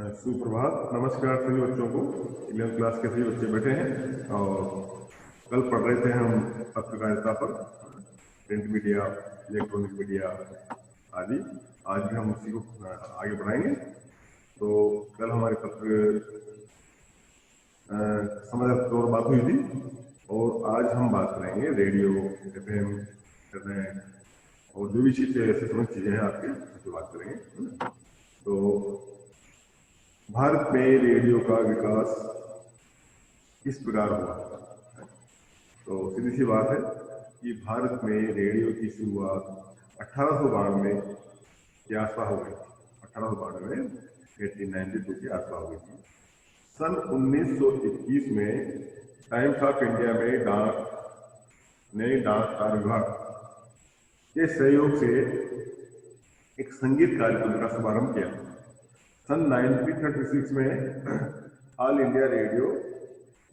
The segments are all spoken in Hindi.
सुप्रभात, नमस्कार सभी बच्चों को। 11th क्लास के सभी बच्चे बैठे हैं और कल पढ़ रहे थे हम पत्रकारिता पर, प्रिंट मीडिया, इलेक्ट्रॉनिक मीडिया आदि। आज भी हम उसी को आगे बढ़ाएंगे। तो कल हमारे पत्र समाचार और बात हुई थी और आज हम बात करेंगे रेडियो, FM, इंटरनेट और जो भी चीजें ऐसे समझ चीजें हैं आपके, उसकी बात करेंगे। तो भारत में रेडियो का विकास किस प्रकार हुआ? तो सीधी सी बात है कि भारत में रेडियो की शुरुआत 1892 के आसपास हो गई। 1892 में 1892 के आसपास हो गई थी। सन 1921 में टाइम्स ऑफ इंडिया में डाक तार विभाग के सहयोग से एक संगीत कार्यक्रम का शुभारंभ किया। सन 1936 में ऑल इंडिया रेडियो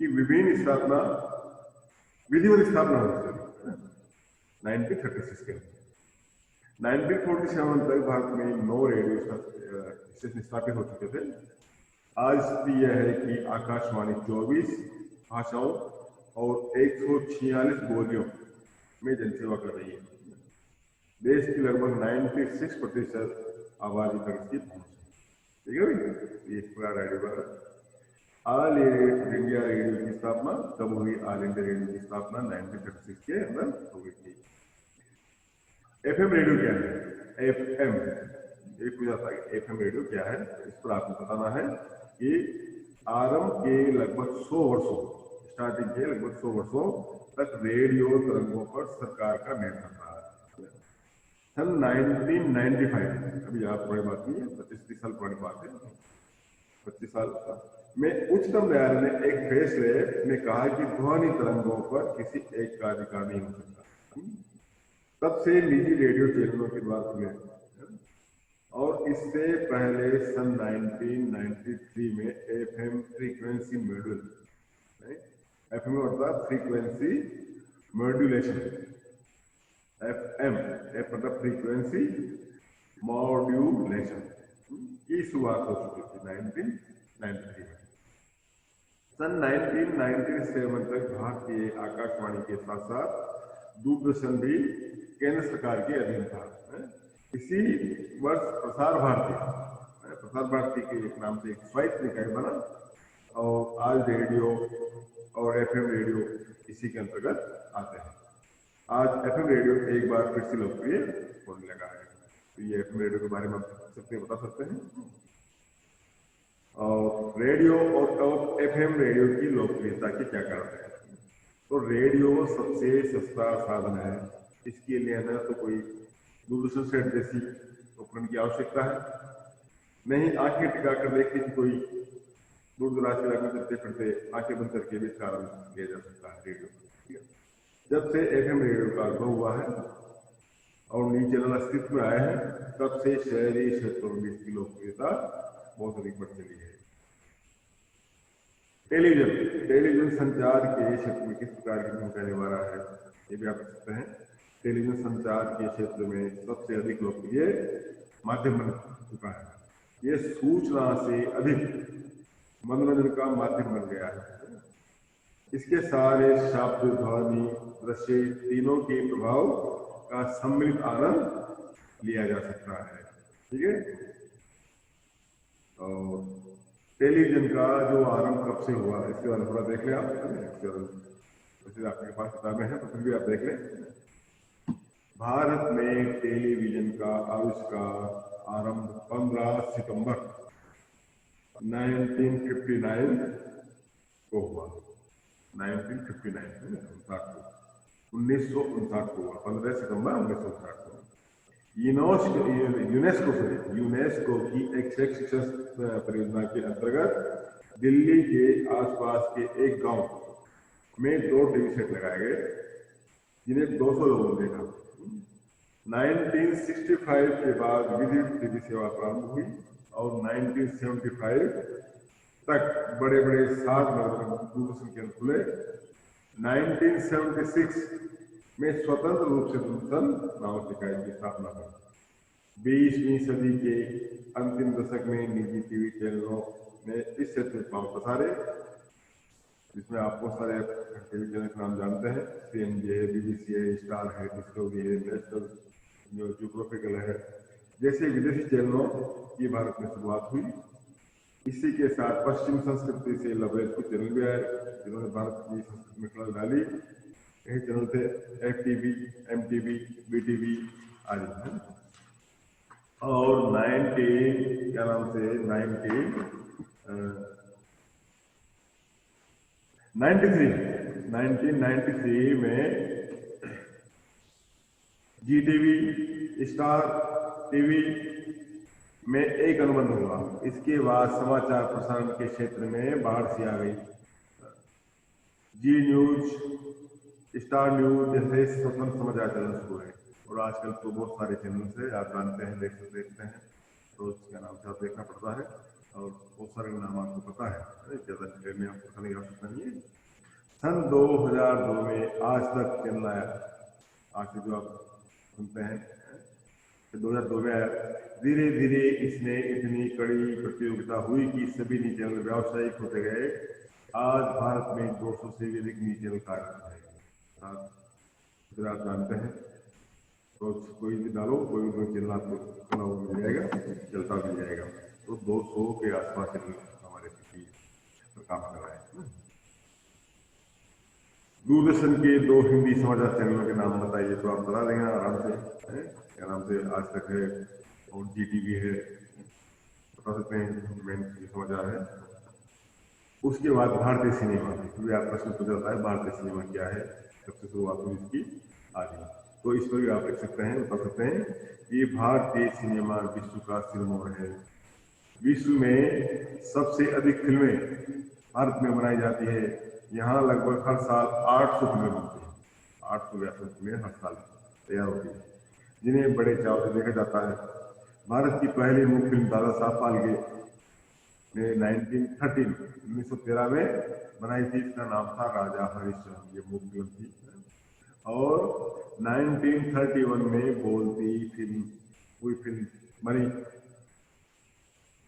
की विधिवत स्थापना हुई। 1936 के 1947 तक भारत में 9 रेडियो स्टेशन स्थापित हो चुके थे। आज स्थिति यह है कि आकाशवाणी 24 भाषाओं और 146 बोलियों में जनसेवा कर रही है। देश की लगभग 96% आबादी तक इसकी पहुंच है। ठीक है भाई, इस प्रकार रेडियो का ऑल इंडिया रेडियो की स्थापना कब हुई? ऑल इंडिया रेडियो की स्थापना 1936 के अंदर हो गई थी। FM रेडियो क्या है? FM एक पूछा था, FM रेडियो क्या है? इस पर आपको बताना है कि आरंभ के लगभग 100 वर्षों, स्टार्टिंग के लगभग 100 वर्षों तक रेडियो तरंगों पर सरकार का नियंत्रण रहा। सन 1995, अभी आप बड़ी बात नहीं है, 25-30 साल पुरानी बात है, 25 साल में उच्चतम न्यायालय ने एक फैसले में कहा कि ध्वनि तरंगों पर किसी एक का अधिकार नहीं हो सकता। तब से निजी रेडियो चैनलों के द्वार खुले और इससे पहले सन 1993 में FM फ्रीक्वेंसी मॉड्यूल, FM मतलब फ्रीक्वेंसी मॉड्यूलेशन, FM मतलब फ्रीक्वेंसी मॉड्यूलेशन की शुरुआत हो चुकी थी 1993 में। सन 1997 तक भारतीय आकाशवाणी के साथ साथ दूरदर्शन भी केंद्र सरकार के अधीन था। इसी वर्ष प्रसार भारती के एक नाम से एक स्वायत्त निकाय बना और आज रेडियो और FM रेडियो इसी के अंतर्गत आते हैं। आज FM रेडियो एक बार फिर से लोकप्रिय होने लगा है। तो ये FM रेडियो के बारे में सबसे बता सकते हैं। और रेडियो और FM रेडियो की लोकप्रियता के क्या कारण है? तो रेडियो सबसे सस्ता साधन है। इसके लिए न तो कोई दूरदर्शन सेट जैसी उपकरण की आवश्यकता है, नहीं आंखें टिका कर देखने की कोई दूर दराज के इलाके में चलते फिरते आंखें बंद करके भी इसका आनंद लिया जा सकता है रेडियो। जब से FM रेडियो का अनुभव हुआ है और न्यूज चैनल अस्तित्व में आए हैं, तब से शहरी क्षेत्रों में इसकी लोकप्रियता बहुत अधिक बढ़ चली है। टेलीविजन संचार के क्षेत्र में किस प्रकार की भूमिका निभा रहा है, ये भी आप देख सकते हैं। टेलीविजन संचार के क्षेत्र में सबसे अधिक लोकप्रिय माध्यम बन चुका है। ये सूचना से अधिक मनोरंजन का माध्यम बन गया है। इसके सारे शब्द, ध्वनि, दृश्य तीनों के प्रभाव का सम्मिलित आनंद लिया जा सकता है। ठीक है। और टेलीविजन का जो आरंभ कब से हुआ, इसके बारे में थोड़ा देख लें आप। वैसे आपके पास किताबें हैं तो फिर भी आप देख लें। भारत में टेलीविजन का आविष्कार आरंभ 15 सितंबर 1959 को हुआ। 1959 1959 को हुआ, 15 सितंबर 1959 को। यूनेस्को की एक शैक्षिक परियोजना के अंतर्गत दिल्ली के आसपास के एक गांव में 2 टीवी सेट लगाए गए जिन्हें 200 लोगों ने देखा। 1965 के बाद विद्युत टीवी सेवा प्रारंभ हुई और 1975 तक बड़े बड़े 7 दूरदर्शन केंद्र खुले। 1976 में स्वतंत्र रूप से दूरदर्शन नामक इकाई की स्थापना हुई। 20वीं सदी के अंतिम दशक में निजी टीवी चैनलों ने इस क्षेत्र में पांव पसारे, जिसमें आप बहुत सारे टीवी चैनल के नाम जानते हैं। CNJ है, BBC है, स्टार है, डिस्कवरी है, नेशनल ज्योग्राफिकल है, जैसे विदेशी चैनलों की भारत में शुरुआत हुई। इसी के साथ पश्चिम संस्कृति से लबरेज कुछ चैनल भी आए जिन्होंने भारत की संस्कृति में खलल डाली। यही चैनल थे FTV, MTV, BTV आदि है। और 19 क्या नाम से 1993 में GTV, स्टार टीवी में एक अनुबंध हुआ। इसके बाद समाचार प्रसारण के क्षेत्र में बाढ़ सी आ गई। जी न्यूज, स्टार न्यूज जैसे स्वतंत्र समाचार चैनल शुरू है। और आजकल तो बहुत सारे चैनल है, आप जानते हैं, देखते हैं, रोज के नाम से आप देखना पड़ता है और बहुत सारे नाम आपको पता है, ज्यादा डिटेल में आपको बताने की आवश्यकता नहीं है। सन 2002 में आज तक चैनल आया, आज से जो आप सुनते हैं 2002 में आया। धीरे धीरे इसने इतनी कड़ी प्रतियोगिता हुई कि सभी न्यूज चैनल व्यावसायिक होते गए। आज भारत में 200 से भी अधिक न्यूज चैनल कार्यरत है। आप जानते हैं, तो कोई भी डालो, कोई भी चैनल आपको खुला हुआ मिल जाएगा, चलता मिल जाएगा। तो 200 के आसपास चैनल हमारे पर काम कर रहा है। दूरदर्शन के 2 हिंदी समाचार चैनलों के नाम बताइए, तो आप बता देंगे आराम से। क्या नाम से आज तक है और GTV है, बता सकते हैं, मेन समाचार है। उसके बाद भारतीय सिनेमा, भी आप प्रश्न पूछ जाता है भारतीय सिनेमा क्या है, कब से शुरुआत हुई इसकी आदि। तो इस पर भी आप लिख सकते हैं, बता सकते हैं कि भारतीय सिनेमा विश्व का सिरमौर है। विश्व में सबसे अधिक फिल्में भारत में बनाई जाती है। यहाँ लगभग हर साल 800 फिल्में बनती हैं। 800 फिल्में हर साल तैयार होती है, जिन्हें बड़े चाव से देखा जाता है। भारत की पहली मूक फिल्म दादा साहब फाल्के ने 1913 में बनाई थी। इसका नाम था राजा हरिश्चंद्र, ये मूक फिल्म थी। और 1931 में बोलती फिल्म हुई फिल्म बनी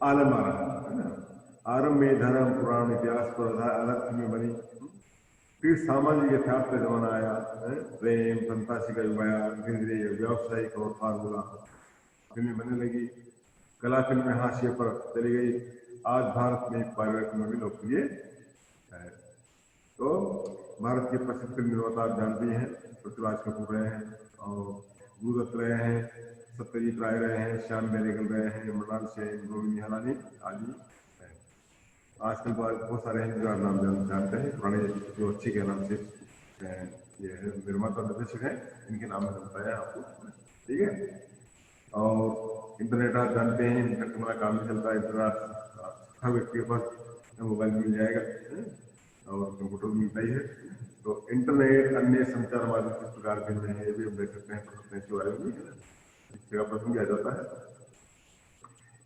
आलम आरा, है ना। आरंभ में धर्म, पुराण, इतिहास पर आधारित फिल्में बनी। फिर सामाजिक यथार्थ का जमाना आया, प्रेम, फंतासी का युग आया। धीरे धीरे व्यावसायिक और फार्मूला फिल्में बनने लगी। कला फिल्में हाशिए पर चली गई। आज भारत में पारिवारिक फिल्में भी लोकप्रिय है। तो भारत के प्रसिद्ध फिल्म निर्माता आप जानते हैं, पृथ्वीराज कपूर रहे हैं, और गुरुदत्त रहे हैं, सत्यजीत राय रहे हैं, श्याम बेनेगल रहे हैं, मृणाल सेन, गोविंद निहलानी आदि हैं। आजकल बहुत सारे हैं जो आप नाम जानते हैं, पुराने जो अच्छे के नाम से ये निर्माता निर्देशक हैं, इनके नाम मैंने बताया आपको, ठीक है। और इंटरनेट आप जानते हैं, इंटरनेट हमारा काम भी चलता है। इंटरनेट हर व्यक्ति के पास मोबाइल मिल जाएगा और कंप्यूटर मिलता ही है। तो इंटरनेट अन्य संचार माध्यम किस प्रकार के हैं, ये भी हम देख सकते हैं, इसके बारे में इस जगह प्रश्न किया जाता है।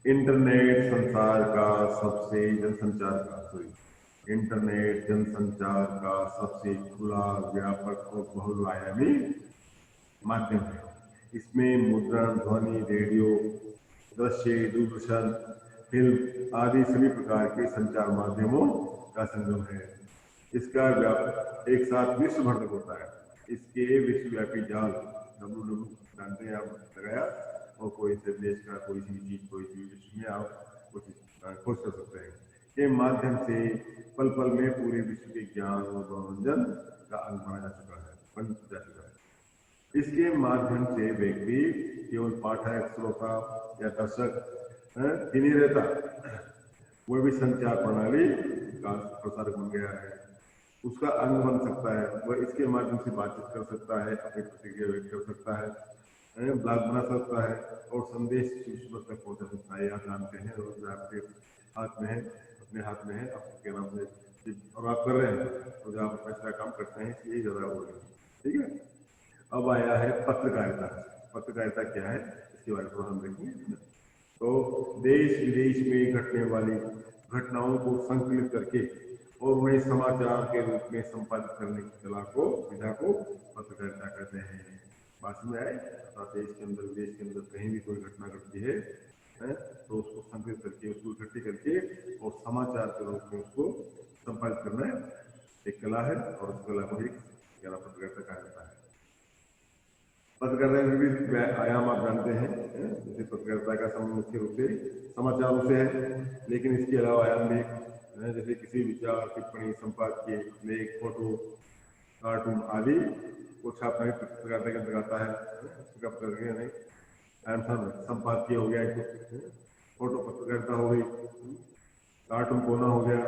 इंटरनेट संसार का सबसे इंटरनेट जनसंचार का सबसे खुला, व्यापक और बहुआयामी माध्यम है। इसमें मुद्रण, ध्वनि, रेडियो, दृश्य, दूरदर्शन, फिल्म आदि सभी प्रकार के संचार माध्यमों का संगम है। इसका एक साथ विश्व भर तक होता है। इसके विश्वव्यापी जाल www जानते हैं आप, लगाया और कोई से देश का कोई सी चीज, कोई सी विश्व में आप कुछ खोज कर सकते हैं, के माध्यम से पल पल में पूरे विश्व के ज्ञान और मनोरंजन का अंग बन जा चुका है। इसके माध्यम से व्यक्ति केवल पाठक, श्रोता या दर्शक ही नहीं रहता, वह भी संचार प्रणाली का प्रसारक बन गया है, उसका अंग बन सकता है। वह इसके माध्यम से बातचीत कर सकता है, अपनी प्रतिक्रिया व्यक्त कर सकता है, ब्लॉग बना सकता है और संदेश विश्व तक पहुंचा सकता है। आप जानते हैं, रोज आपके हाथ में है, अपने हाथ में है, आपके नाम से और आप कर रहे हैं, तो जब आप ऐसा काम करते हैं इसलिए ज्यादा हो रही है, ठीक है। अब आया है पत्रकारिता। पत्रकारिता क्या है, इसके बारे में हम देखेंगे। तो देश विदेश में घटने वाली घटनाओं को संकलित करके और उन्हें समाचार के रूप में संपादित करने की विधा को पत्रकारिता कहते हैं। बात में आए, अर्थात देश के अंदर विदेश के अंदर कहीं भी कोई घटना घटती है, तो उसको संकलित करके, उसको इकट्ठी करके और समाचार के रूप में उसको संपादित करना एक कला है, और उस कला को ही पत्रकारिता कहा जाता है। पत्रकारिता में विविध आयाम आप जानते हैं, जैसे पत्रकारिता का संबंध मुख्य रूप से समाचारों से है, लेकिन इसके अलावा आयाम भी जैसे किसी विचार, टिप्पणी, संपादकीय, लेख, फोटो, कार्टून आदि को छापना भी पत्रकारिता के अंतर्गत आता है। पत्रकारिता नहीं, संपादकीय हो गया, फोटो पत्रकारिता हो गई, कार्टून कोना हो गया,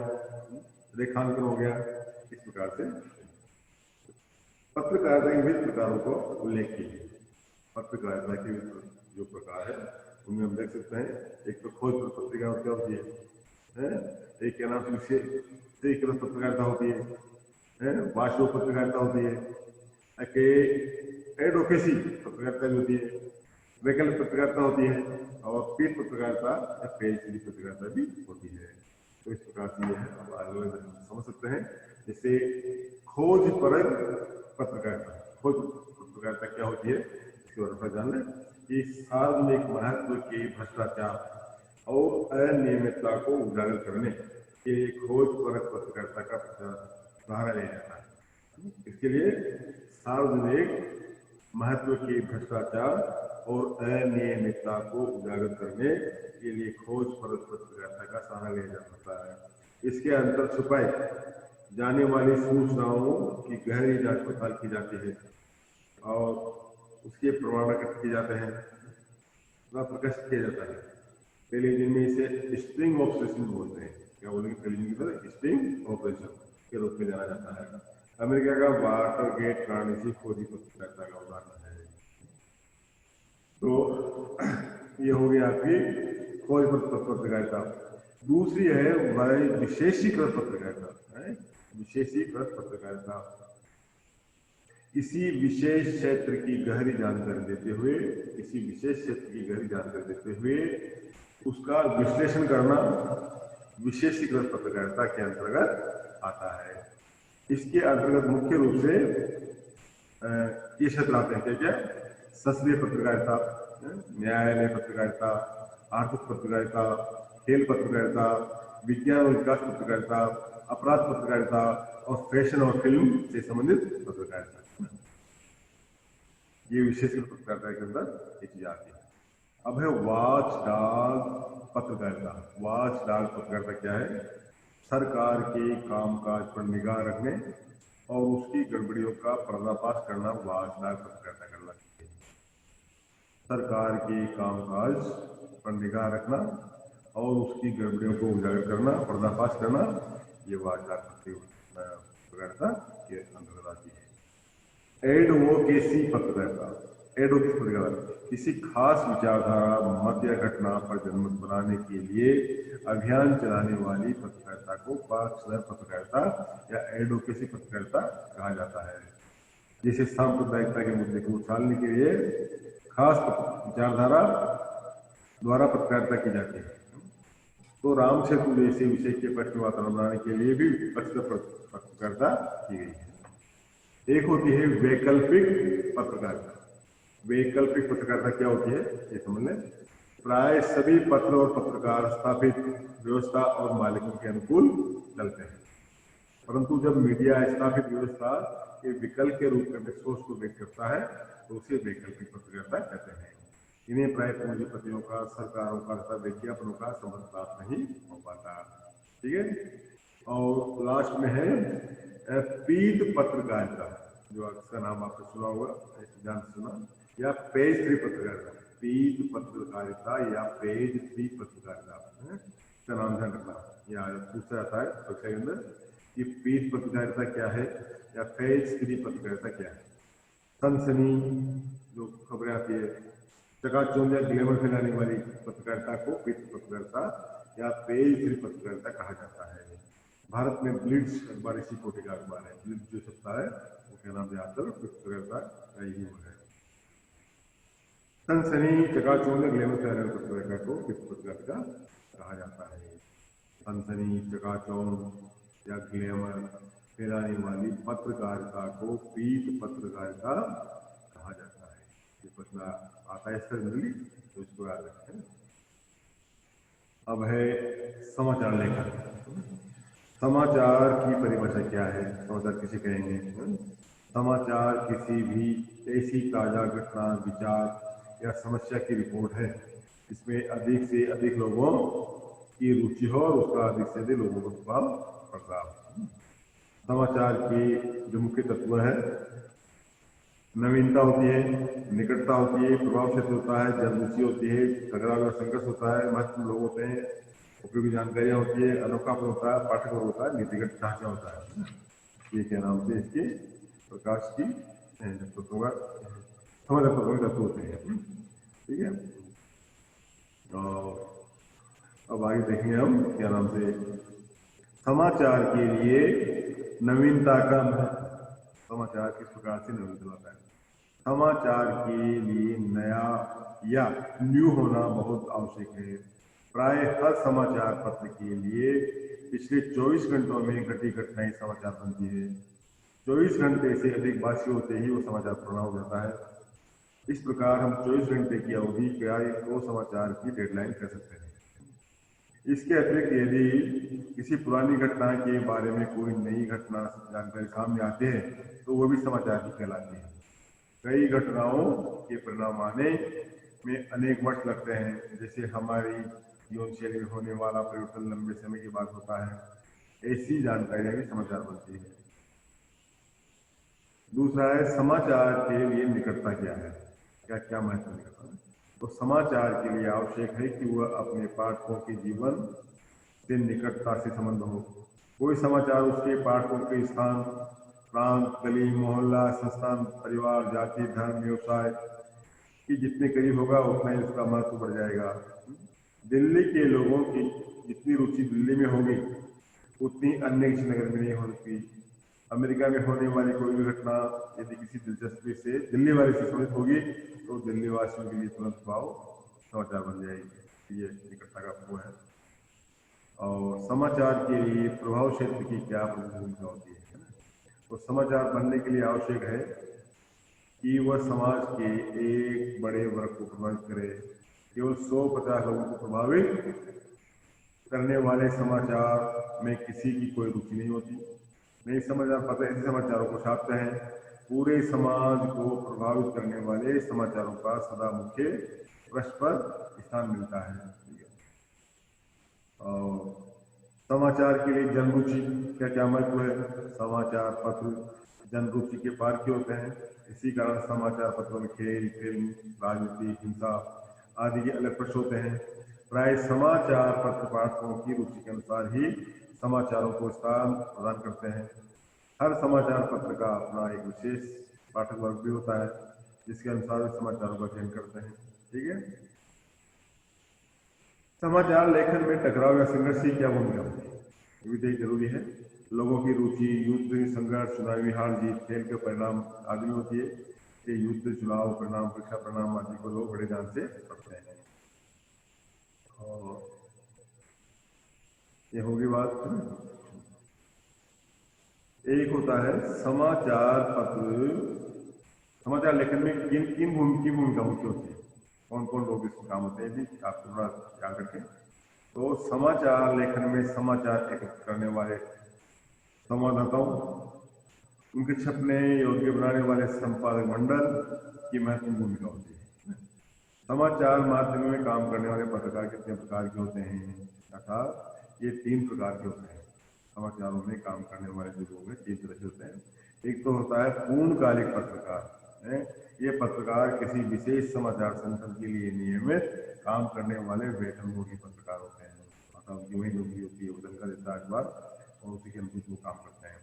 रेखांकन हो गया। इस प्रकार से पत्रकारिता के विभिन्न प्रकारों को उल्लेख कीजिए। पत्रकारिता के जो प्रकार है उनमें हम देख सकते हैं, एक तो खोज पत्रिका होती है, एक क्या नाम से पत्रकारिता होती है, वास्तव पत्रकारिता होती है, एडवोकेसी पत्रकारिता भी होती है, वैकल्पिक पत्रकारिता होती है, और पीठ पत्रकारिता या पेज पत्रकारिता भी होती है। तो इस प्रकार से ये है, अब अलग अलग समझ सकते हैं। जैसे खोज परक पत्रकारिता, खोज पत्रकारिता क्या होती है इसके बारे में जान लें कि सार्वजनिक महत्व के भ्रष्टाचार और अनियमितता को उजागर करने के लिए खोज परक पत्रकारिता का सहारा लिया जाता है। इसके लिए सार्वजनिक महत्व के भ्रष्टाचार और अनियमितता को उजागर करने के लिए खोज परक पत्रकारिता का सहारा लिया जा सकता है। इसके अंदर छुपाई जाने वाली सूचनाओं की गहरी जांच पड़ताल की जाती है और उसके प्रमाणीकरण किए जाते हैं, प्रकाशित किया जाता है। पहले दिन में इसे स्ट्रिंग ऑपरेशन बोलते हैं। क्या बोलेंगे? पहले दिन की स्ट्रिंग ऑपरेशन के रूप में जाना जाता है। अमेरिका का वाटरगेट कांड इसी खोजी पत्रकारिता का उदाहरण है। तो ये हो गया आपकी खोज पत्रकारिता। दूसरी है विशेषीकृत पत्रकारिता। विशेषीकृत पत्रकारिता किसी विशेष क्षेत्र की गहरी जानकारी देते हुए, किसी विशेष क्षेत्र की गहरी जानकारी देते हुए उसका विश्लेषण करना विशेषीकृत पत्रकारिता के अंतर्गत आता है। इसके अंतर्गत मुख्य रूप से ये क्षेत्र आते हैं, क्या क्या? शास्त्रीय पत्रकारिता, न्यायालय पत्रकारिता, आर्थिक पत्रकारिता, खेल पत्रकारिता, विज्ञान और विकास पत्रकारिता, अपराध पत्रकारिता और फैशन और फिल्म से संबंधित पत्रकारिता। ये विशेष पत्रकारिता के अंदर ये चीज आती है। अब है वॉच डॉग पत्रकारिता। वॉच डॉग पत्रकारिता क्या है? सरकार के कामकाज पर निगाह रखने और उसकी गड़बड़ियों का पर्दाफाश करना वॉच डॉग पत्रकारिता करना चाहिए। सरकार के कामकाज पर निगाह रखना और उसकी गड़बड़ियों को उजागर करना, पर्दाफाश करना, ये वॉच डॉग पत्रकारिता के अंतर्गत आती है। एडवोकेसी पत्रकारिता। एडवोकेसी पत्रकारिता किसी खास विचारधारा, मत या घटना पर जनमत बनाने के लिए अभियान चलाने वाली पत्रकारिता को पक्षधर पत्रकारिता या एडवोकेसी पत्रकारिता कहा जाता है। जिसे सांप्रदायिकता के मुद्दे को उछालने के लिए खास विचारधारा द्वारा पत्रकारिता की जाती है। तो राम सेतु जैसे विषय के पक्ष में वातावरण बनाने के लिए भी पक्षधर पत्रकारिता की गई है। एक होती है वैकल्पिक पत्रकारिता। वैकल्पिक पत्रकारिता क्या होती है ये समझ लें। प्राय सभी पत्र और पत्रकार स्थापित व्यवस्था और मालिकों के अनुकूल चलते हैं, परंतु जब मीडिया स्थापित व्यवस्था के विकल्प के रूप में सोच को व्यक्त करता है तो उसे वैकल्पिक पत्रकारिता कहते हैं। इन्हें प्राय पूंजीपतियों का, सरकारों का तथा विज्ञापनों का समर्थन प्राप्त नहीं हो पाता। ठीक है। और लास्ट में है पीठ पत्रकारिता, जो इसका नाम आपने सुना होगा, ध्यान सुना, या पेज 3 पत्रकारिता। पीठ पत्रकारिता या पेज 3 पत्रकारिता, इसका नाम ध्यान रखना। या पूछा जाता है परीक्षा के अंदर कि पीठ पत्रकारिता क्या है या पेज 3 पत्रकारिता क्या है। सनसनी जो खबरें आती है, चकाचौंध या ग्लैमर फैलाने वाली पत्रकारिता को पीठ पत्रकारिता या पेज 3 पत्रकारिता कहा जाता है। भारत में ब्लिट्स अखबार इसी कोटि का अखबार है। ब्लिट्स जो छपता है वो क्या नाम याद पत्रकारिता का ही वो है। सनसनी, चकाचौंध, ग्लैमर फैलाने वाली पत्रकारिता को पीठ पत्रकारिता कहा जाता है। सनसनी, चकाचौंध या ग्लैमर फैलाने वाली पत्रकारिता को पीठ पत्रकारिता कहा जाता है। ये प्रश्न आता है इसका जनरली, तो इसको याद रखें। अब है समाचार लेखन। समाचार की परिभाषा क्या है? समाचार किसे कहेंगे? समाचार किसी भी ऐसी ताजा घटना, विचार या समस्या की रिपोर्ट है इसमें अधिक से अधिक लोगों की रुचि हो और उसका अधिक से अधिक लोगों पर प्रभाव पड़ता हो। समाचार की जो मुख्य तत्व है, नवीनता होती है, निकटता होती है, प्रभाव क्षेत्र होता है, जनरुचि होती है, टकराव या संघर्ष होता है, महत्वपूर्ण लोग होते हैं, उपयोगी जानकारियां होती है, अनोखापन होता है, पाठक होता है, नीतिगत ढांचा होता है। ये क्या नाम से इसके प्रकाश की तत्वों का समाचार पत्रों के तत्व होते हैं। ठीक है, और अब आगे देखेंगे हम क्या नाम से समाचार के लिए नवीनता का महत्व। समाचार किस प्रकार से नवीनता लाता है? समाचार के लिए नया या न्यू होना बहुत आवश्यक है। प्राय हर समाचार पत्र के लिए पिछले 24 घंटों में घटी घटनाएं समाचार बनती है। 24 घंटे से अधिक बाकी होते ही वो समाचार पुराना हो जाता है। इस प्रकार हम 24 घंटे की अवधि को समाचार की डेडलाइन कह सकते हैं। इसके अतिरिक्त यदि किसी पुरानी घटना के बारे में कोई नई घटना जानकारी सामने आते हैं तो वो भी समाचार ही कहलाती है। कई घटनाओं के परिणाम आने में अनेक वर्ष लगते हैं, जैसे हमारी जीवन शैली में होने वाला परिवर्तन लंबे समय के बाद होता है। ऐसी जानकारियां भी समाचार बनती है। दूसरा है समाचार के लिए निकटता क्या है, क्या क्या महत्व निकटता है? तो समाचार के लिए आवश्यक है कि वह अपने पाठकों के जीवन से निकटता से संबंध हो। कोई समाचार उसके पाठकों के स्थान, प्रांत, गली, मोहल्ला, संस्थान, परिवार, जाति, धर्म, व्यवसाय की जितने करीब होगा उतना ही उसका महत्व बढ़ जाएगा। दिल्ली के लोगों की जितनी रुचि दिल्ली में होगी उतनी अन्य किसी नगर में नहीं हो सकती। अमेरिका में होने वाली कोई भी घटना यदि किसी दिलचस्पी से दिल्ली वाले से संबंधित होगी तो दिल्ली वासियों के लिए तुरंत भाव समाचार बन जाएगी। ये निकटता का वो है। और समाचार के लिए प्रभाव क्षेत्र की क्या भूमिका होती है? तो समाचार बनने के लिए आवश्यक है कि वह समाज के एक बड़े वर्ग को प्रभावित करे। केवल 100-50 लोगों को प्रभावित करने वाले समाचार में किसी की कोई रुचि नहीं होती। नए समाचार पत्र ऐसे समाचारों को छापते हैं। पूरे समाज को प्रभावित करने वाले समाचारों का सदा मुख्य पृष्ठ पर स्थान मिलता है। और समाचार के लिए जनरुचि क्या क्या महत्व है? समाचार पत्र जनरुचि के पार के होते हैं। इसी कारण समाचार पत्रों में खेल, फिल्म, राजनीति, हिंसा आदि के अलग पृष्ठ होते हैं। प्राय समाचार पत्र पाठकों की रुचि के अनुसार ही समाचारों को स्थान प्रदान करते हैं। हर समाचार पत्र का अपना एक विशेष पाठक वर्ग भी होता है जिसके अनुसार समाचारों का चयन करते हैं। ठीक है, समाचार लेखन में टकराव या संघर्ष की क्या भूमिका होती है? ये भी देखना जरूरी है। लोगों की रुचि, युद्ध, संघर्ष, चुनावी हार जीत, खेल के परिणाम आदि में होती है। ये युद्ध, चुनाव परिणाम, परीक्षा परिणाम आदि को लोग बड़े ध्यान से पढ़ते हैं। और ये होगी बात। एक होता है समाचार पत्र। समाचार लेखन में किन किन भूमिका मुख्य होती है, कौन कौन लोग इसमें काम होते हैं, भी आप थोड़ा याद रखें। तो समाचार लेखन में समाचार एकत्र करने वाले संवाददाताओं, उनके छपने योग्य बनाने वाले संपादक मंडल की महत्वपूर्ण भूमिका होती है। समाचार माध्यम में काम करने वाले पत्रकार कितने प्रकार के होते हैं? अर्थात ये 3 प्रकार के होते हैं। समाचारों में काम करने वाले जो लोग हैं 3 तरह के होते हैं। एक तो होता है पूर्णकालिक पत्रकार। ये पत्रकार किसी विशेष समाचार संगठन के लिए नियमित काम करने वाले वेतनभोगी पत्रकार होते हैं। मतलब उनकी वही नौकरी होती है, वेतन का देता है अखबार और उसी के अनुसार वो काम करते हैं।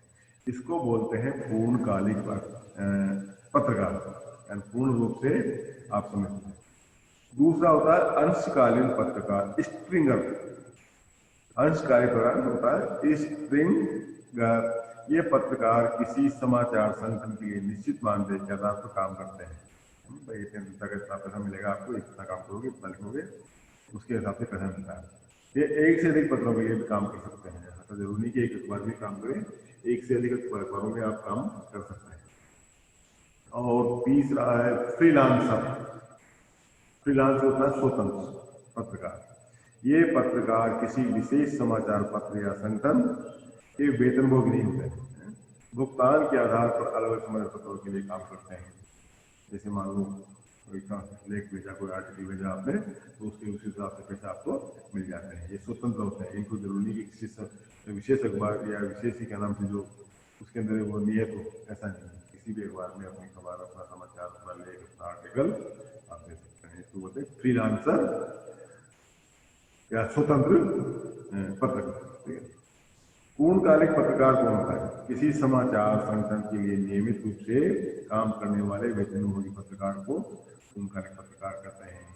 इसको बोलते हैं पूर्णकालिक पत्रकार, यानी पूर्ण रूप से आप समझते हैं। दूसरा होता है अंशकालीन पत्रकार, स्ट्रिंगर। अंशकालीन पत्रकार होता है स्ट्रिंगर। ये पत्रकार किसी समाचार संगठन के लिए निश्चित मानदेय के आधार पर काम करते हैं। भाई इतना पैसा मिलेगा आपको, इतना काम करोगे, इतना लिखोगे, उसके हिसाब से पैसा मिलता है। ये एक से अधिक पत्रों के लिए भी काम कर सकते हैं। ऐसा जरूरी नहीं कि एक अखबार में काम करें, एक से अधिक अखबारों में आप काम कर सकते हैं। और तीसरा है फ्रीलांसर। फ्रीलांसर होता है स्वतंत्र पत्रकार। ये पत्रकार किसी विशेष समाचार पत्र या संगठन के वेतनभोगी नहीं होते हैं, भुगतान के आधार पर अलग अलग समाचार पत्रों के लिए काम करते हैं। जैसे मान लो कोई का लेख भेजा, कोई आर्टिकल भेजा आपने, तो उसके उस हिसाब से पैसा आपको मिल जाते हैं। ये स्वतंत्र होते हैं, इनको जरूरी कि किसी विशेष अखबार या विशेष ही क्या नाम से जो उसके अंदर वो नियत हो, ऐसा नहीं है। किसी भी अखबार में अपनी खबर, अपना समाचार, अपना लेख, अपना आर्टिकल आप दे सकते हैं। इसको बोलते हैं फ्रीलांसर या स्वतंत्र पत्रकार। ठीक है। पूर्णकालिक पत्रकार कौन होता है? किसी समाचार संगठन के लिए नियमित रूप से काम करने वाले वेतनभोगी पत्रकार को पूर्णकालिक पत्रकार कहते हैं।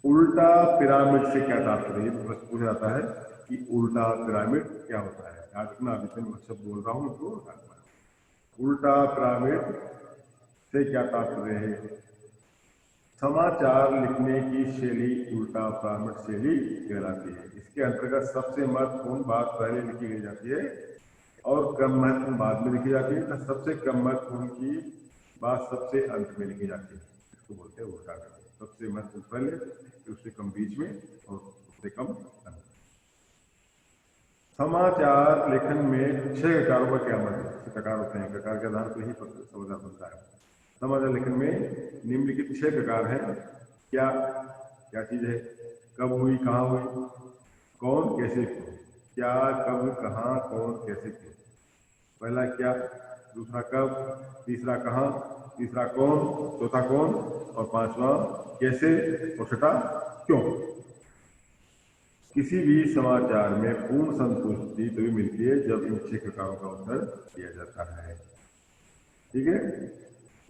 उल्टा पिरामिड से क्या तात्पर्य? प्रश्न पूछा जाता है कि उल्टा पिरामिड क्या होता है। याद रखना, अभी मैं शब्द बोल रहा हूँ तो उल्टा पिरामिड से क्या तात्पर्य है? समाचार लिखने की शैली उल्टा पिरामिड शैली कहलाती है। इसके अंतर्गत सबसे महत्वपूर्ण बात पहले लिखी गई जाती है और कम महत्वपूर्ण बाद में लिखी जाती है, तो सबसे कम महत्वपूर्ण की बात सबसे अंत में लिखी जाती है। इसको बोलते हैं उल्टा पिरामिड। सबसे महत्वपूर्ण पहले, फिर उससे कम बीच में और उससे कम अंत। समाचार लेखन में 6 ककारों का क्या मतलब है? 6 ककार होते हैं, ककार के आधार पर ही समाचार बनता है। समाचार लेखन में निम्नलिखित 6 ककार हैं। क्या क्या चीज है? कब हुई, कहाँ हुई, कौन, कैसे, क्यों। क्या, कब, कहाँ, कौन, कैसे, क्यों। पहला क्या, दूसरा कब, तीसरा कहाँ, तीसरा कौन, चौथा कौन और पांचवा कैसे और छठा क्यों। किसी भी समाचार में पूर्ण संतुष्टि तभी मिलती है जब इन 6 ककारों का उत्तर दिया जाता है। ठीक है,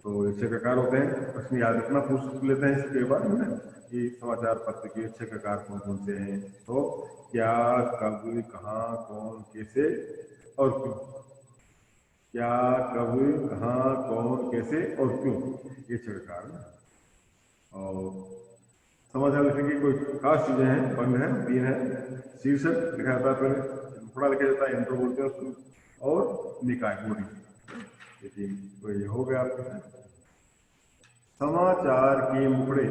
तो ये 6 ककार होते हैं। प्रश्न याद रखना, पूछ लेते हैं इसके बाद में कि समाचार पत्र के 6 ककार कौन कौन से हैं। तो क्या, कब, कहाँ, कौन, कैसे और क्यों। क्या, कब, कहाँ, कौन, कैसे और क्यों, ये 6 ककार हैं। और समाचार लिखने की कोई खास चीजें हैं, बंद है, 3 है। शीर्षक लिखा जाता है, पहले थोड़ा लिखा जाता है, इंट्रो बोलते हैं उसको, और निकाय बॉडी। तो ये हो गया आपका समाचार के मुखड़े।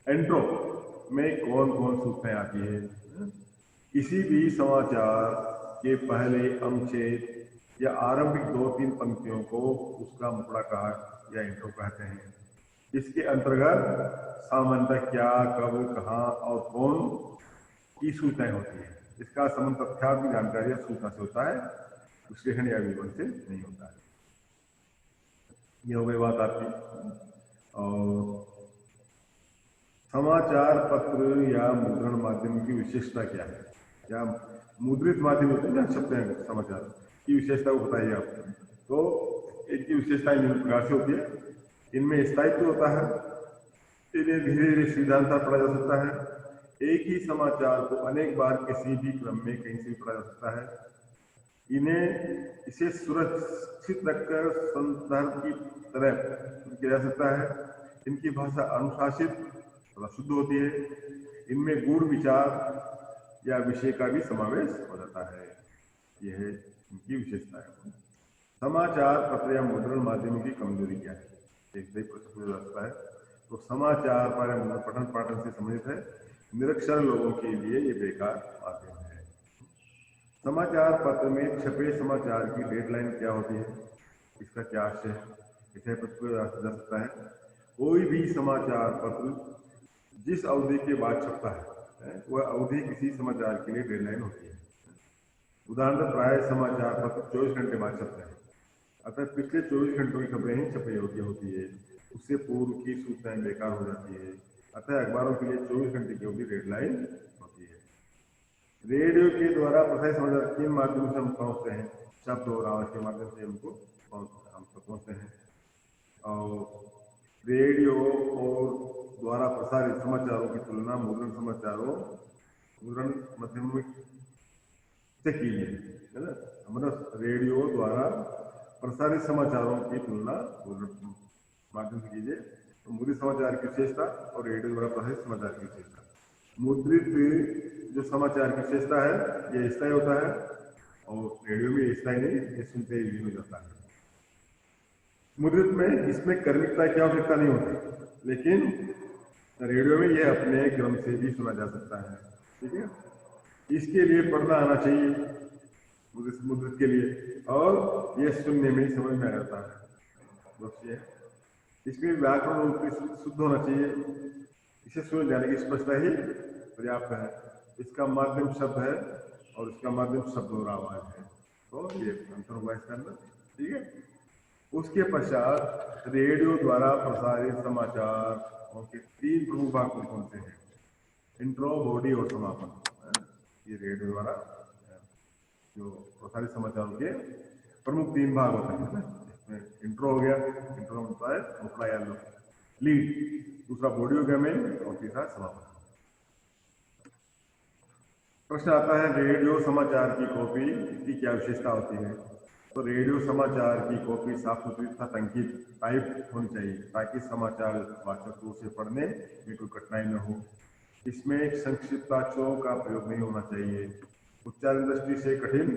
इंट्रो में कौन कौन सूचनाएं आती है? किसी भी समाचार के पहले अनुच्छेद या आरंभिक 2-3 पंक्तियों को उसका मुखड़ा कहा या इंट्रो कहते हैं। इसके अंतर्गत सामान्यतः क्या, कब, कहाँ और कौन की सूचनाएं होती है। इसका संबंध तथ्यात्मक जानकारी या सूचना से होता है, विश्लेषण या विवरण से नहीं होता है। ये हो गई बात आपकी। और समाचार पत्र या मुद्रण माध्यम की विशेषता क्या है? क्या मुद्रित माध्यम होते हैं ना, छपते हैं समाचार, की विशेषता को बताइए आप। तो इनकी विशेषता इन प्रकार से होती है। इनमें स्थायित्व होता है, इन्हें धीरे धीरे सीधांतर पढ़ा जा सकता है। एक ही समाचार को अनेक बार किसी भी क्रम में कहीं से भी पढ़ा जा सकता है। इसे सुरक्षित रखकर संदर्भ की तरह किया जा सकता है। इनकी भाषा अनुशासित तथा शुद्ध होती है। इनमें गूढ़ विचार या विषय का भी समावेश हो जाता है। यह है इनकी विशेषता है। समाचार पत्र या मुद्रण माध्यम की कमजोरी क्या है? एक सही प्रश्न पूछा जाता है। तो समाचार पठन पाठन से संबंधित है, निरक्षर लोगों के लिए ये बेकार माध्यम है। समाचार पत्र में छपे समाचार की डेडलाइन क्या होती है? इसका क्या आशय है? इसे प्रश्न जा सकता है। कोई भी समाचार पत्र जिस अवधि के बाद छपता है वह अवधि किसी समाचार के लिए डेडलाइन होती है। उदाहरण प्राय समाचार पत्र 24 घंटे बाद छपते हैं, अतः पिछले 24 घंटों की खबरें ही छपने योग्य होती है। उससे पूर्व की सूचनाएं बेकार हो जाती है। अतः अखबारों के लिए 24 घंटे की अवधि डेडलाइन होती है। रेडियो के द्वारा प्रसारित समाचार किन माध्यम से हम पहुंचते हैं? शब्द और आवाज के माध्यम से हमको हम तक पहुंचते हैं। और रेडियो और द्वारा प्रसारित समाचारों की तुलना मुद्रण माध्यम से कीजिए, है ना। मतलब रेडियो द्वारा प्रसारित समाचारों की तुलना मुद्रण माध्यम से कीजिए। तो मुद्रित समाचार की विशेषता और रेडियो द्वारा प्रसारित समाचार की विशेषता। मुद्रित जो समाचार की विशेषता है ये स्थायी होता है, और रेडियो में स्थायी नहीं, ये सुनते ही हो जाता है। मुद्रित में इसमें क्रमिकता की आवश्यकता नहीं होती, लेकिन रेडियो में यह अपने क्रम से भी सुना जा सकता है। ठीक है, इसके लिए पढ़ना आना चाहिए मुद्रित के लिए, और यह सुनने में ही समझ में आ जाता है। दोस्तों, इसमें व्याकरण रूप में शुद्ध होना चाहिए, इसे सुन जाने की स्पष्टता ही पर्याप्त है। इसका माध्यम शब्द है और इसका माध्यम शब्द और आवाज है, तो ये अंतर हुआ इसके अंदर। ठीक है, उसके पश्चात रेडियो द्वारा प्रसारित समाचार के 3 प्रमुख भाग कौन कौन से हैं? इंट्रो, बॉडी और समापन। ये रेडियो द्वारा जो प्रसारित समाचारों के प्रमुख 3 भाग होते हैं ना। इसमें इंट्रो हो गया, इंट्रो होता है मुखड़ा या लीड, दूसरा बॉडी हो गया मेन, और तीसरा समापन। प्रश्न आता है, रेडियो समाचार की कॉपी की क्या विशेषता होती है? तो रेडियो समाचार की कॉपी साफ सुथरी तथा टंकित टाइप होनी चाहिए, ताकि समाचार वाचक को उसे पढ़ने में कोई कठिनाई न हो। इसमें संक्षिप्ताक्षरों का प्रयोग नहीं होना चाहिए। उच्चारण दृष्टि से कठिन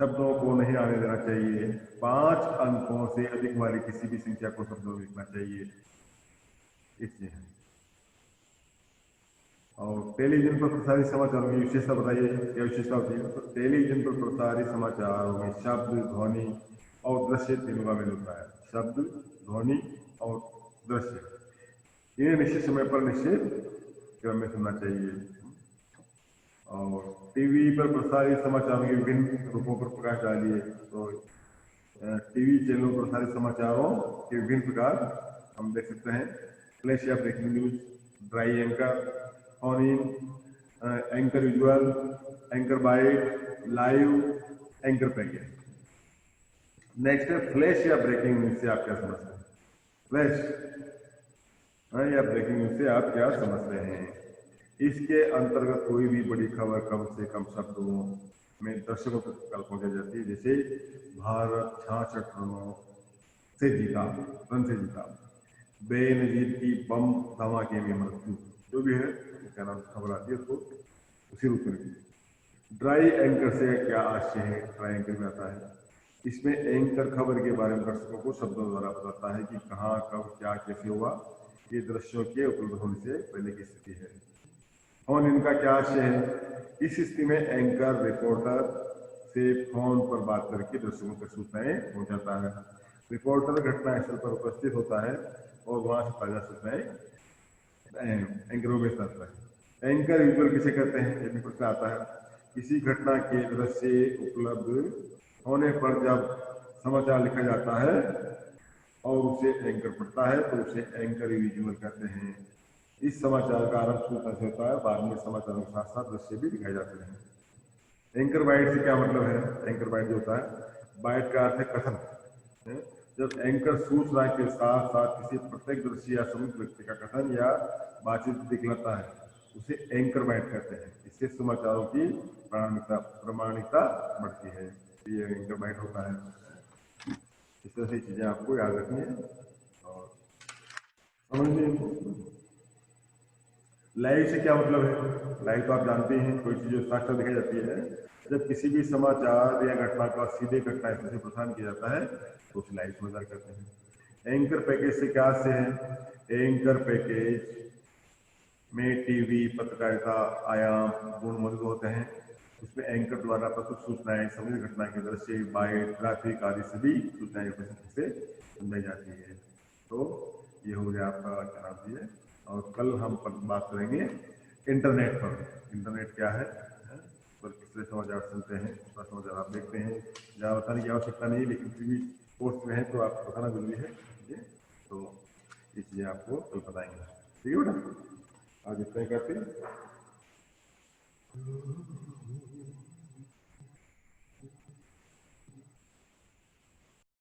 शब्दों को नहीं आने देना चाहिए। 5 अंकों से अधिक वाली किसी भी संख्या को शब्दों में लिखना चाहिए। इसलिए और टेलीविजन पर प्रसारित समाचारों की विशेषता बताइए, क्या विशेषता होती है? तो टेलीविजन पर प्रसारित समाचारों में शब्द, ध्वनि और दृश्य तीनों का मेल होता है। शब्द, ध्वनि और दृश्य, इन्हें निश्चित समय पर निश्चित क्रम में सुनना चाहिए। और टीवी पर प्रसारित समाचारों के विभिन्न रूपों पर प्रकाश डालिए। तो टीवी चैनलों पर प्रसारित समाचारों के विभिन्न प्रकार हम देख सकते हैं। फ्लैश या breaking news, dry anchor, on in, anchor visual, anchor bite, live, anchor package. Next है फ्लैश या ब्रेकिंग न्यूज से आप क्या समझते हैं? फ्लैश या ब्रेकिंग न्यूज से आप क्या समझ रहे हैं? इसके अंतर्गत कोई भी बड़ी खबर कम से कम शब्दों में दर्शकों तक कल पहुंचाई जाती है, जैसे भारत 66 रन से जीता, बेनजीर की बम धमाके में मृत्यु, जो भी है क्या नाम खबर आती है उसको उसी रूप में। ड्राई एंकर से क्या आशय है? ड्राई एंकर में आता है, इसमें एंकर खबर के बारे में दर्शकों को शब्दों द्वारा बताता है कि कहाँ, कब, क्या, कैसे हुआ। ये दृश्यों के उपलब्ध होने से पहले की स्थिति है। फोन इनका क्या आशय है? इस स्थिति में एंकर रिपोर्टर से फोन पर बात करके दर्शकों तक सूचनाएं पहुंचाता है। रिपोर्टर घटनास्थल पर उपस्थित होता है और वहां से ताजा सूचनाएं एंकर को भेजता है। एंकर विजुअल किसे कहते हैं? ये भी प्रश्न आता है। किसी घटना के दृश्य उपलब्ध होने पर जब समाचार लिखा जाता है और उसे एंकर पढ़ता है तो उसे एंकर विजुअल कहते हैं। इस समाचार का आरंभ सूचना से होता है, बाद में समाचारों के साथ साथ दृश्य भी दिखाए जाते हैं। एंकर बाइट से क्या मतलब है? एंकर बाइट जो होता है, बाइट का अर्थ है कथन। जब एंकर सूचना के साथ साथ किसी प्रत्येक दृश्य या समूह व्यक्ति का कथन या बातचीत दिखलाता है, उसे एंकर बाइट कहते हैं। इससे समाचारों की प्रामाणिकता बढ़ती है। ये एंकर बाइट होता है। इस तरह से चीजें आपको याद रखनी है और समझनी। लाइव से क्या मतलब है? लाइव तो आप जानते हैं, कोई चीज साक्षात दिखाई जाती है। जब किसी भी समाचार या घटना का सीधे घटनास्थल से प्रसारण किया जाता है तो उसे लाइव समाचार कहते हैं। एंकर पैकेज से क्या से है? एंकर पैकेज में टीवी, पत्रकारिता आयाम गुण मौजूद होते हैं। उसमें एंकर द्वारा प्रस्तुत सूचनाएं, समग्र घटना के दृश्य, बाइट, ग्राफिक आदि सभी सूचनाएं से सुनाई जाती है। तो ये हो गया आपका क्या नाम है। और कल हम बात करेंगे इंटरनेट पर। इंटरनेट क्या है, पर किस तरह समाचार सुनते हैं, उसका समाचार आप देखते हैं। ज़्यादा बताने की आवश्यकता नहीं, लेकिन फिर भी पोस्ट में है तो आप बताना जरूरी है। ठीक है, तो ये चीज़ें आपको कल बताएंगे। ठीक है बेटा, आज इतना ही करते हैं।